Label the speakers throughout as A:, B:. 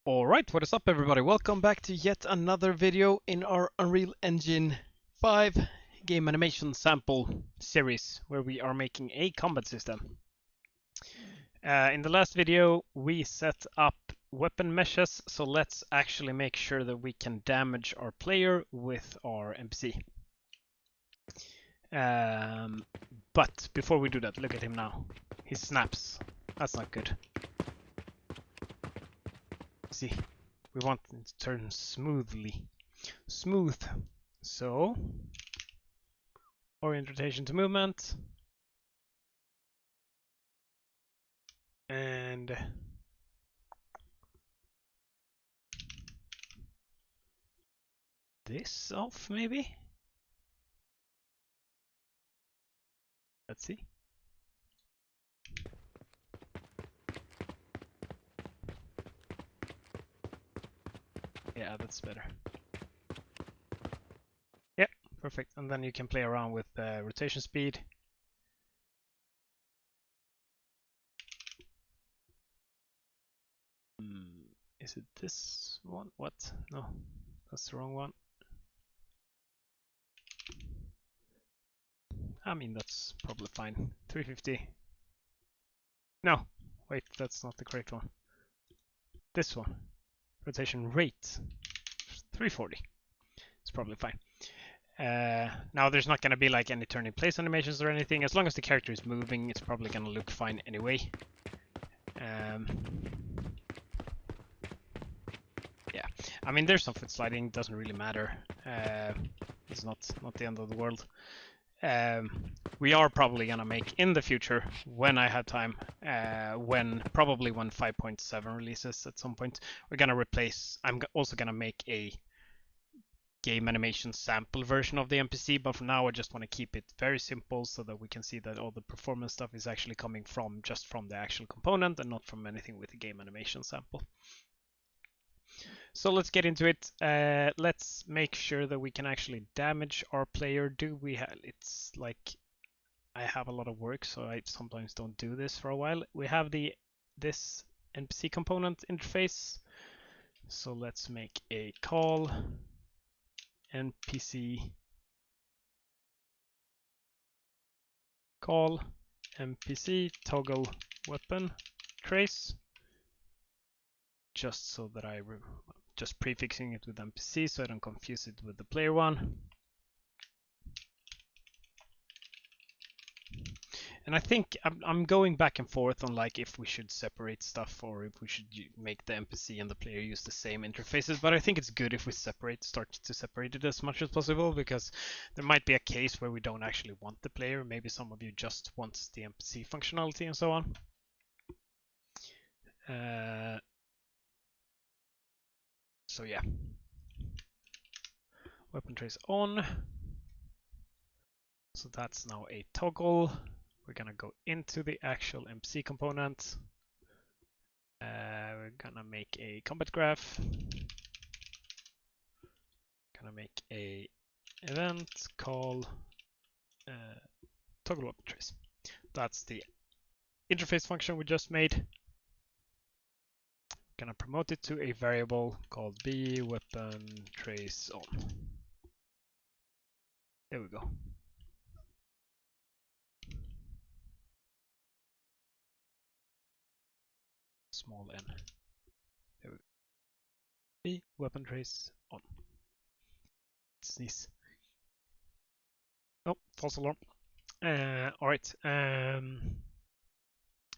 A: Alright, what is up everybody? Welcome back to yet another video in our Unreal Engine 5 game animation sample series where we are making a combat system. In the last video we set up weapon meshes, so let's actually make sure that we can damage our player with our NPC. But before we do that, look at him now. He snaps. That's not good. See? We want it to turn smoothly. Smooth. So, orientation to movement. And this off, maybe? Let's see. Yeah, that's better. Yeah, perfect. And then you can play around with rotation speed. Is it this one? What? No, that's the wrong one. I mean, that's probably fine. 350. No, wait, that's not the correct one. This one. Rotation rate. 340. It's probably fine. Now there's not going to be like any turn in place animations or anything. As long as the character is moving, it's probably going to look fine anyway. Yeah, I mean there's some foot sliding, doesn't really matter. It's not the end of the world. We are probably going to make in the future, when I have time, probably when 5.7 releases at some point, we're going to replace, I'm also going to make a game animation sample version of the NPC, but for now I just want to keep it very simple so that we can see that all the performance stuff is actually coming from just from the actual component and not from anything with the game animation sample. So let's get into it. Let's make sure that we can actually damage our player. Do we have, it's like I have a lot of work, so I sometimes don't do this for a while. We have this NPC component interface. So let's make a call NPC call NPC toggle weapon trace, just so that just prefixing it with NPC so I don't confuse it with the player one. And I think I'm going back and forth on like if we should separate stuff or if we should make the NPC and the player use the same interfaces, but I think it's good if we start to separate it as much as possible, because there might be a case where we don't actually want the player. Maybe some of you just wants the NPC functionality and so on. So yeah, weapon trace on. So that's now a toggle. We're gonna go into the actual NPC component. We're gonna make a combat graph. Gonna make a event call toggle weapon trace. That's the interface function we just made. Gonna promote it to a variable called b weapon trace on. There we go. Small n. There we go. B weapon trace on. Sneeze. Oh, false alarm. Alright.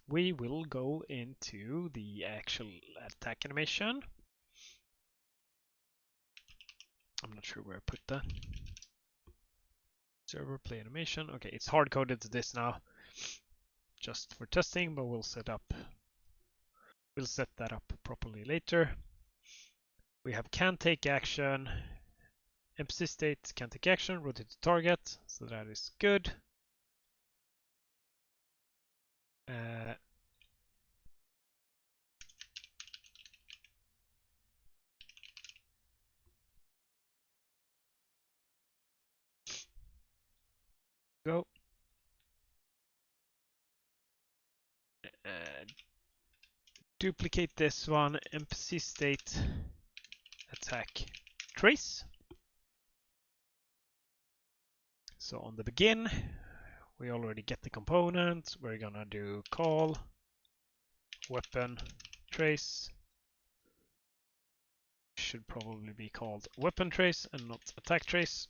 A: We will go into the actual attack animation. I'm not sure where I put that. Server play animation. Okay, it's hard coded to this now, just for testing, but we'll set that up properly later. We have can take action, NPC state, can take action, rotate to target, so that is good. Go. duplicate this one, NPC state attack trace. So on the begin, we already get the component. We're gonna do call weapon trace. Should probably be called weapon trace and not attack trace,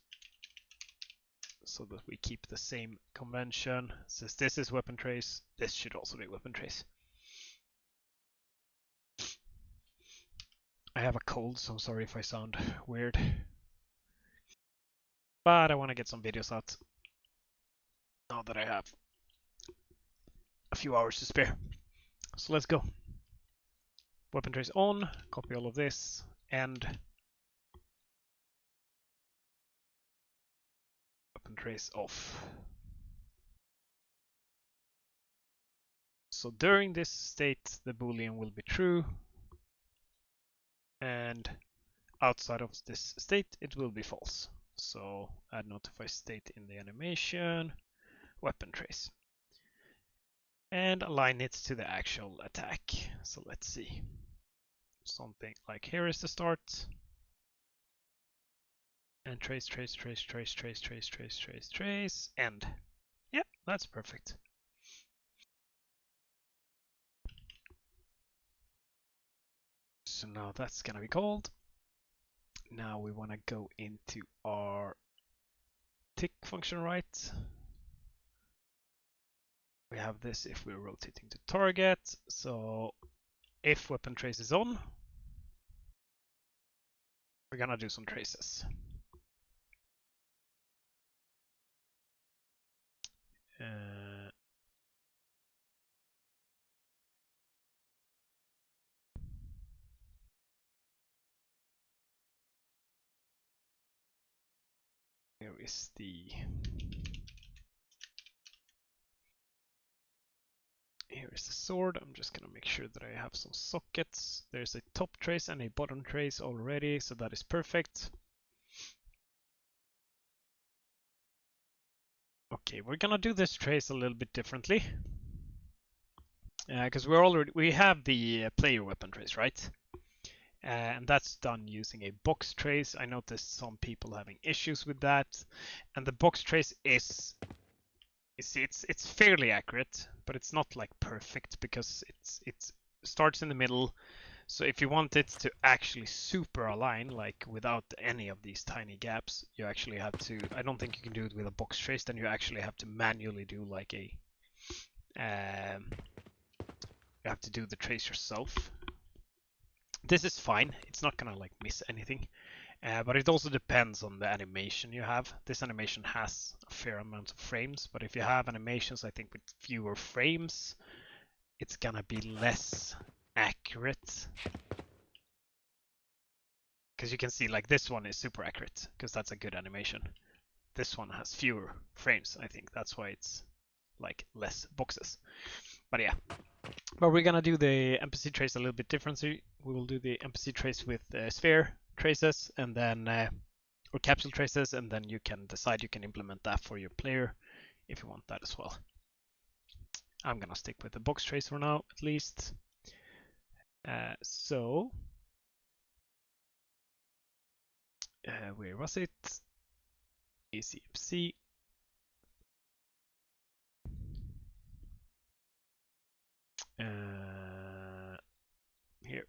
A: so that we keep the same convention. Since this is weapon trace, this should also be weapon trace. I have a cold, so I'm sorry if I sound weird. But I want to get some videos out now that I have a few hours to spare. So let's go. Weapon trace on, copy all of this, and weapon trace off. So during this state, the boolean will be true, and outside of this state, it will be false. So add notify state in the animation, weapon trace, and align it to the actual attack. So let's see. Something like here is the start, and trace, trace, trace, trace, trace, trace, trace, trace, trace, end. Yep, that's perfect. So now that's gonna be called. Now we want to go into our tick function, right? We have this if we're rotating to target. So if weapon trace is on, we're gonna do some traces. Here is the sword. I'm just gonna make sure that I have some sockets. There's a top trace and a bottom trace already, so that is perfect. Okay, we're gonna do this trace a little bit differently. Because we have the player weapon trace, right? And that's done using a box trace. I noticed some people having issues with that, and the box trace is it's fairly accurate, but it's not like perfect because it starts in the middle. So if you want it to actually super align, like without any of these tiny gaps, you actually have to. I don't think you can do it with a box trace. Then you actually have to manually do like a. You have to do the trace yourself. This is fine. It's not gonna like miss anything. But it also depends on the animation you have. This animation has a fair amount of frames, but if you have animations, I think with fewer frames, it's gonna be less accurate. Because you can see like this one is super accurate, because that's a good animation. This one has fewer frames, I think that's why it's like less boxes. But yeah. But we're gonna do the NPC trace a little bit differently. We will do the NPC trace with sphere traces and then or capsule traces, and then you can decide you can implement that for your player if you want that as well. I'm gonna stick with the box trace for now, at least. Where was it? ACMC. Here.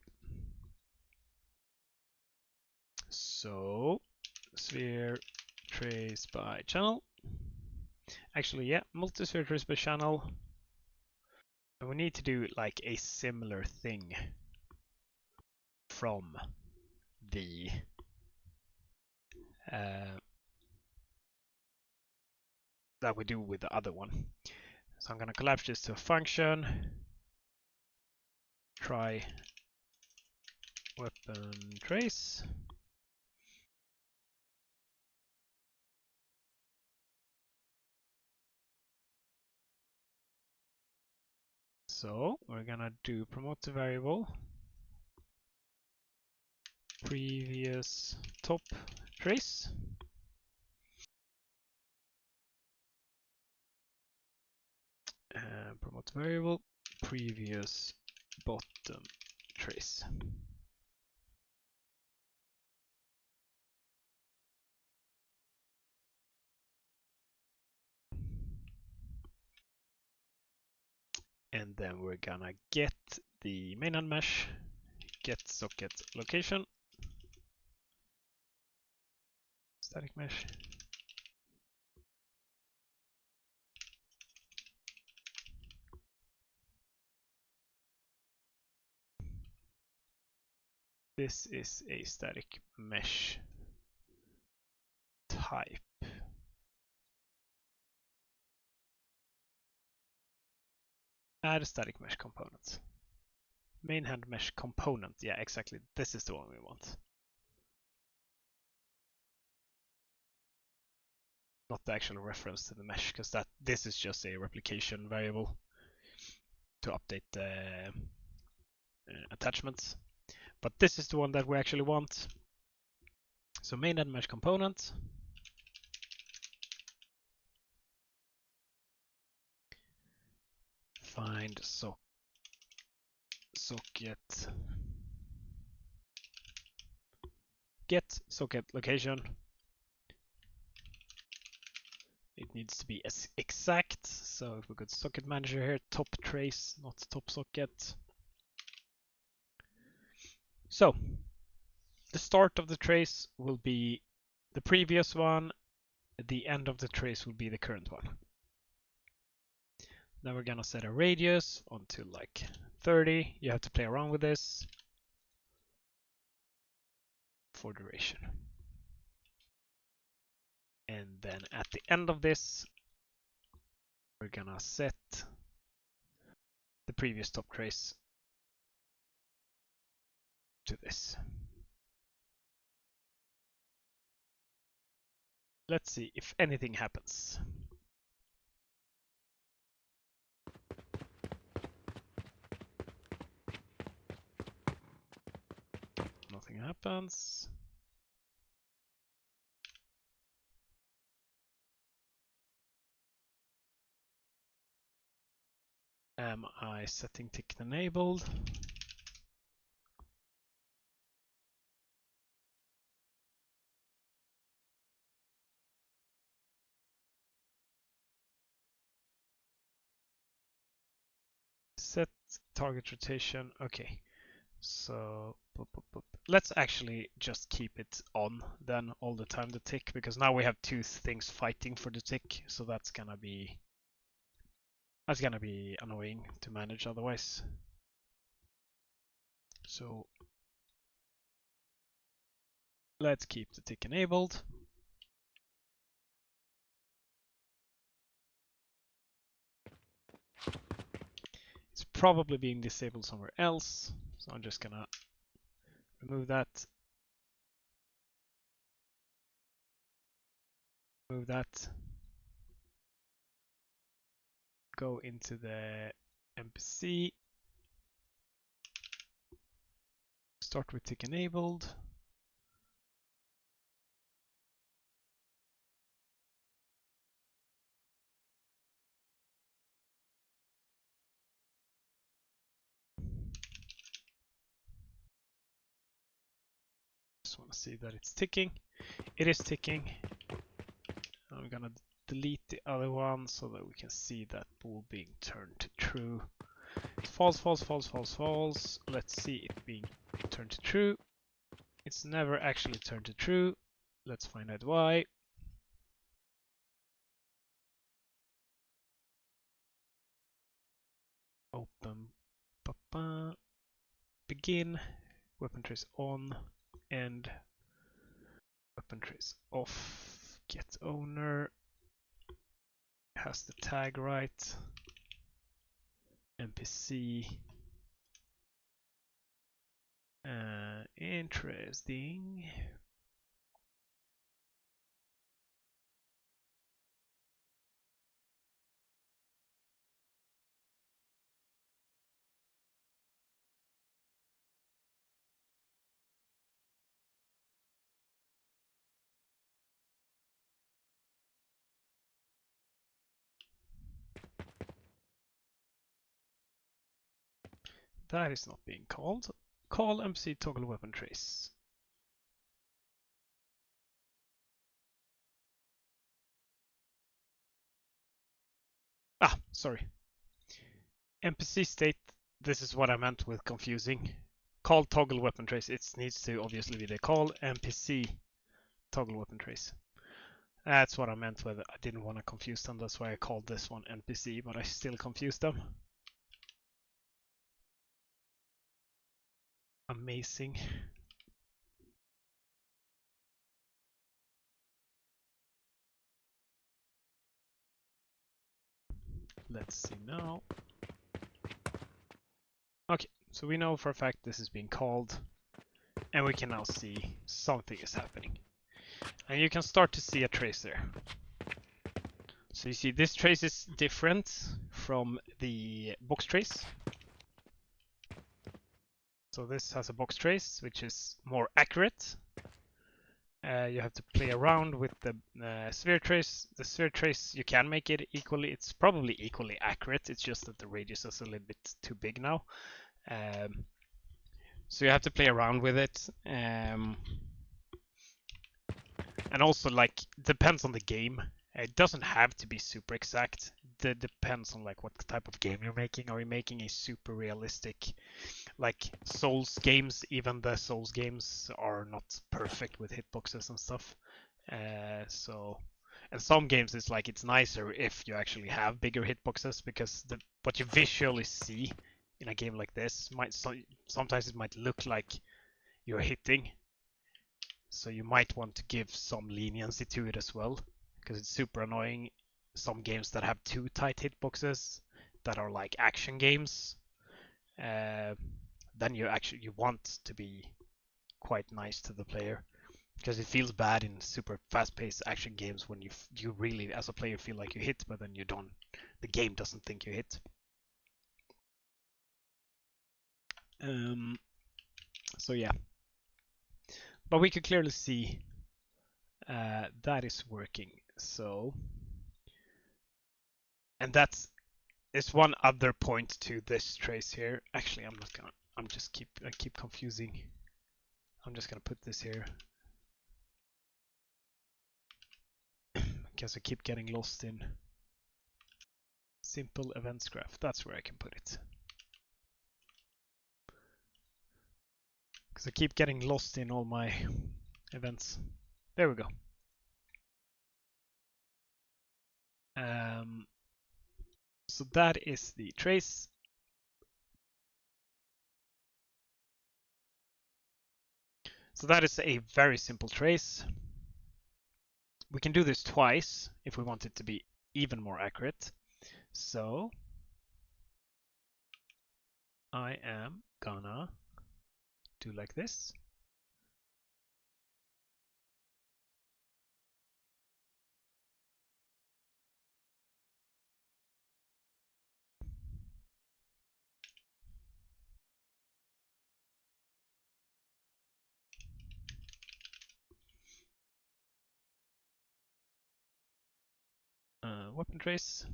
A: So sphere trace by channel. Actually, yeah, multi-sphere trace by channel. And we need to do like a similar thing from the that we do with the other one. So I'm going to collapse this to a function. Try weapon trace. So we're going to do promote the variable previous top trace. Promote variable previous bottom trace. And then we're gonna get the mainland mesh, get socket location, static mesh. This is a static mesh type. Add a static mesh component. Main hand mesh component. Yeah, exactly. This is the one we want. Not the actual reference to the mesh, because this is just a replication variable to update the attachments. But this is the one that we actually want. So main hand mesh component. Find socket. Get socket location. It needs to be as exact. So if we go to socket manager here, top trace, not top socket. So the start of the trace will be the previous one. The end of the trace will be the current one. Then we're gonna set a radius onto like 30. You have to play around with this for duration. And then at the end of this, we're gonna set the previous top trace to this. Let's see if anything happens. Nothing happens. Am I setting tick enabled? Set target rotation. Okay, so let's actually just keep it on then all the time, the tick, because now we have two things fighting for the tick, so that's gonna be annoying to manage otherwise. So let's keep the tick enabled. It's probably being disabled somewhere else, so I'm just gonna remove that. Move that. Go into the NPC. Start with tick enabled. Just want to see that it's ticking. It is ticking. I'm gonna delete the other one so that we can see that bool being turned to true. It's false, false, false, false, false. Let's see it being turned to true. It's never actually turned to true. Let's find out why. Open, begin, weapon trace on, end, weapon trace off, get owner, has the tag right, NPC, interesting. that is not being called. Call NPC toggle weapon trace. Ah, sorry. NPC state, this is what I meant with confusing. Call toggle weapon trace, it needs to obviously be the call NPC toggle weapon trace. That's what I meant with I didn't want to confuse them, that's why I called this one NPC, but I still confused them. Amazing. Let's see now. Okay, so we know for a fact this is being called, and we can now see something is happening. And you can start to see a trace there. So you see this trace is different from the box trace. So this has a box trace, which is more accurate. You have to play around with the sphere trace. The sphere trace, you can make it equally, it's probably equally accurate, it's just that the radius is a little bit too big now. So you have to play around with it. And also, like, depends on the game. It doesn't have to be super exact. It depends on like what type of game you're making. Are you making a super realistic, like Souls games? Even the Souls games are not perfect with hitboxes and stuff. So, in some games it's like it's nicer if you actually have bigger hitboxes, because what you visually see in a game like this sometimes it might look like you're hitting. So you might want to give some leniency to it as well, because it's super annoying. Some games that have too tight hitboxes, that are like action games, then you want to be quite nice to the player, because it feels bad in super fast-paced action games when you really, as a player, feel like you hit, but then you don't. The game doesn't think you hit. So yeah, but we could clearly see that is working. So. And that's one other point to this trace here. Actually, I keep confusing. I'm just gonna put this here. Because I keep getting lost in simple events graph. That's where I can put it. Because I keep getting lost in all my events. There we go. So that is the trace. So that is a very simple trace. We can do this twice if we want it to be even more accurate. So I am gonna do like this. Weapon trace.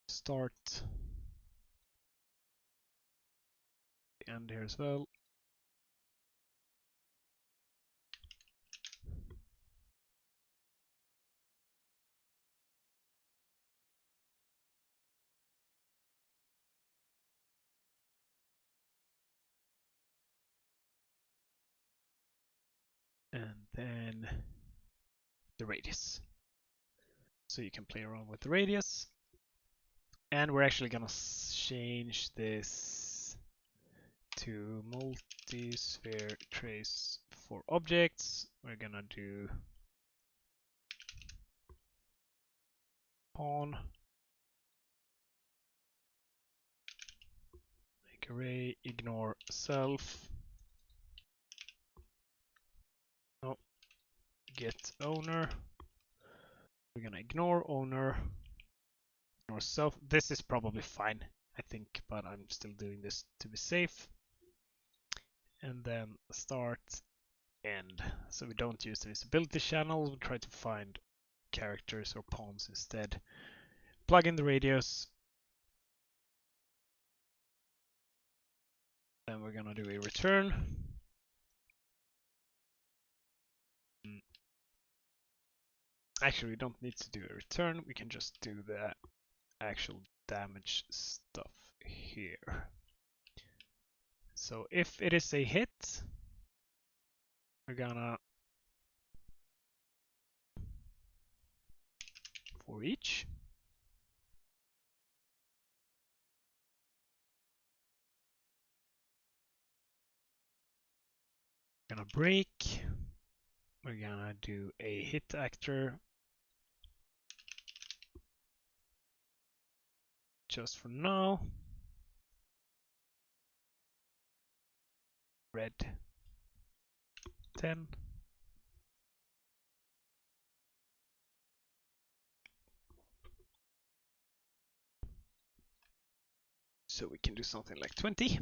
A: Start. End here as well. And then the radius. So you can play around with the radius. And we're actually gonna change this to multi-sphere trace for objects. We're gonna do pawn, make array, ignore self. Oh, get owner. We're gonna ignore owner, ignore self. This is probably fine, I think, but I'm still doing this to be safe. And then start, end. So we don't use the visibility channel, we try to find characters or pawns instead. Plug in the radius, Then we're gonna do a return. Actually, we don't need to do a return. We can just do the actual damage stuff here. So if it is a hit, we're gonna for each. Gonna break. We're gonna do a hit actor just for now. Red 10. So we can do something like 20.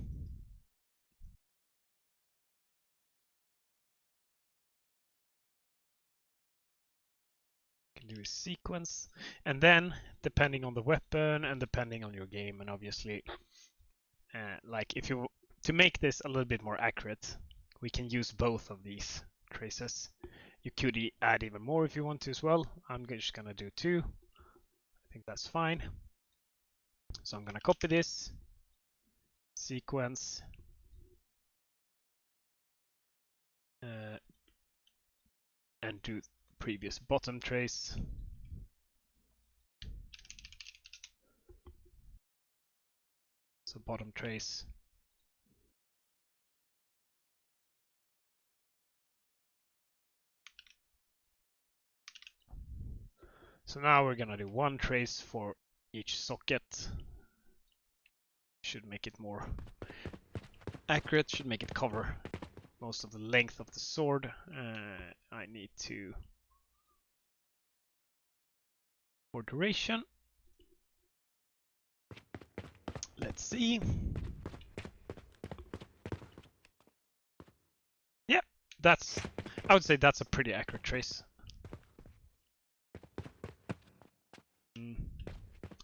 A: Do a sequence, and then depending on the weapon and depending on your game, and obviously like if you to make this a little bit more accurate, we can use both of these traces. You could add even more if you want to as well. I'm just gonna do 2. I think that's fine. So I'm gonna copy this sequence and do previous bottom trace. So bottom trace. So now we're gonna do 1 trace for each socket. Should make it more accurate, should make it cover most of the length of the sword. I need to for duration. Let's see. Yeah, I would say that's a pretty accurate trace.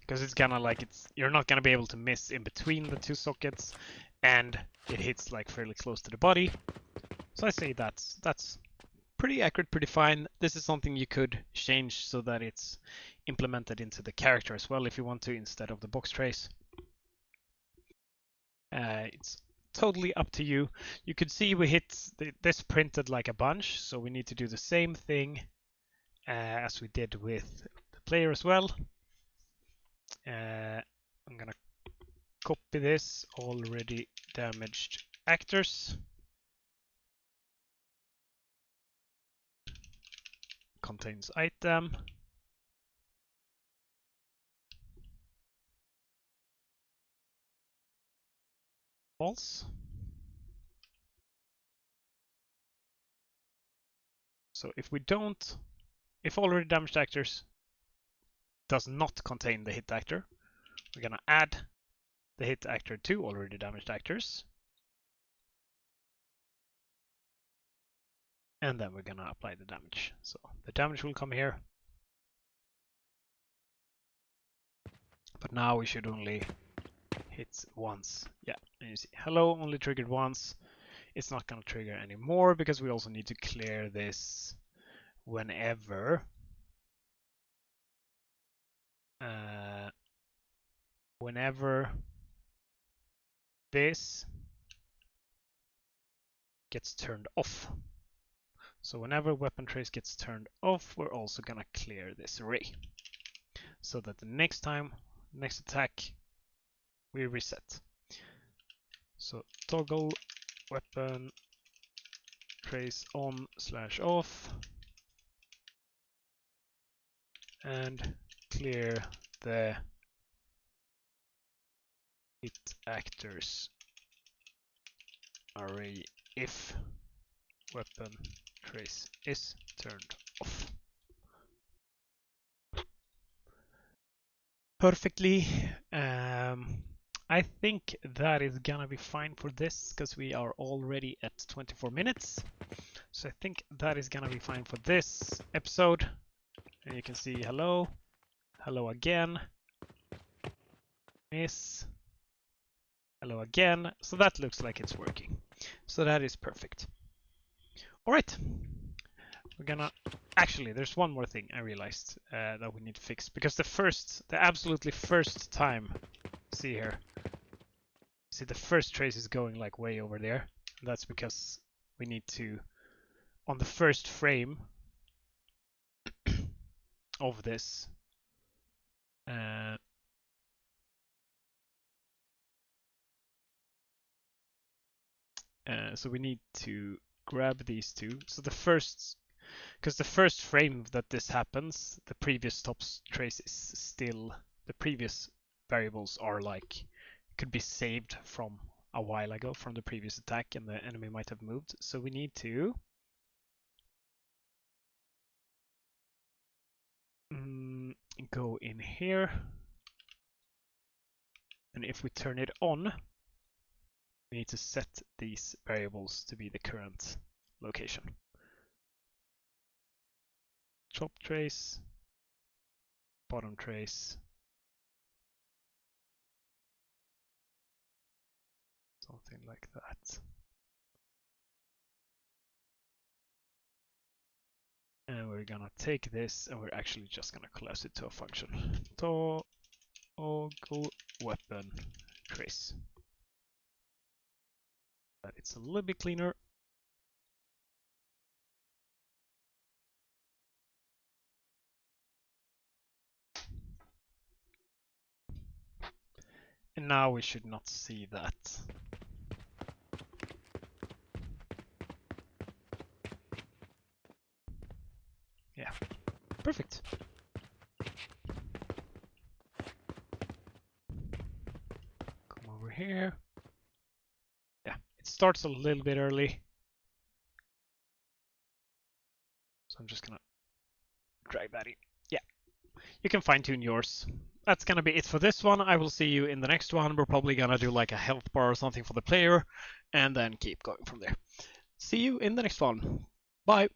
A: Because it's kind of like you're not gonna be able to miss in between the 2 sockets, and it hits like fairly close to the body. So I say that's pretty accurate, pretty fine. This is something you could change so that it's implemented into the character as well if you want to, instead of the box trace. It's totally up to you. You could see we hit this printed like a bunch, so we need to do the same thing as we did with the player as well. I'm gonna copy this already damaged actors. Contains item. False. So if already damaged actors does not contain the hit actor, we're gonna add the hit actor to already damaged actors. And then we're gonna apply the damage. So the damage will come here. But now we should only hit once. Yeah, and you see, hello, only triggered once. It's not gonna trigger anymore because we also need to clear this whenever this gets turned off. So whenever weapon trace gets turned off, we're also gonna clear this array so that the next attack, we reset. So toggle weapon trace on/off and clear the hit actors array if weapon trace is turned off. Perfectly. I think that is gonna be fine for this because we are already at 24 minutes. So I think that is gonna be fine for this episode. And you can see hello, hello again, miss, Hello again. So that looks like it's working. So that is perfect. All right. We're gonna actually, there's one more thing I realized that we need to fix, because the absolutely first time, see here, see the first trace is going like way over there. That's because we need to, on the first frame of this, so we need to grab these two. So the first, because the first frame that this happens, the previous top trace is still, the previous variables are like, could be saved from a while ago from the previous attack, and the enemy might have moved. So we need to go in here, and if we turn it on, we need to set these variables to be the current location. Top trace, bottom trace, something like that. And we're gonna take this and we're actually just gonna collapse it to a function. Toggle weapon trace. It's a little bit cleaner. And now we should not see that. Yeah, perfect. Come over here. Yeah, it starts a little bit early. So I'm just gonna drag that in. Yeah, you can fine tune yours. That's gonna be it for this one. I will see you in the next one. We're probably gonna do like a health bar or something for the player and then keep going from there. See you in the next one. Bye.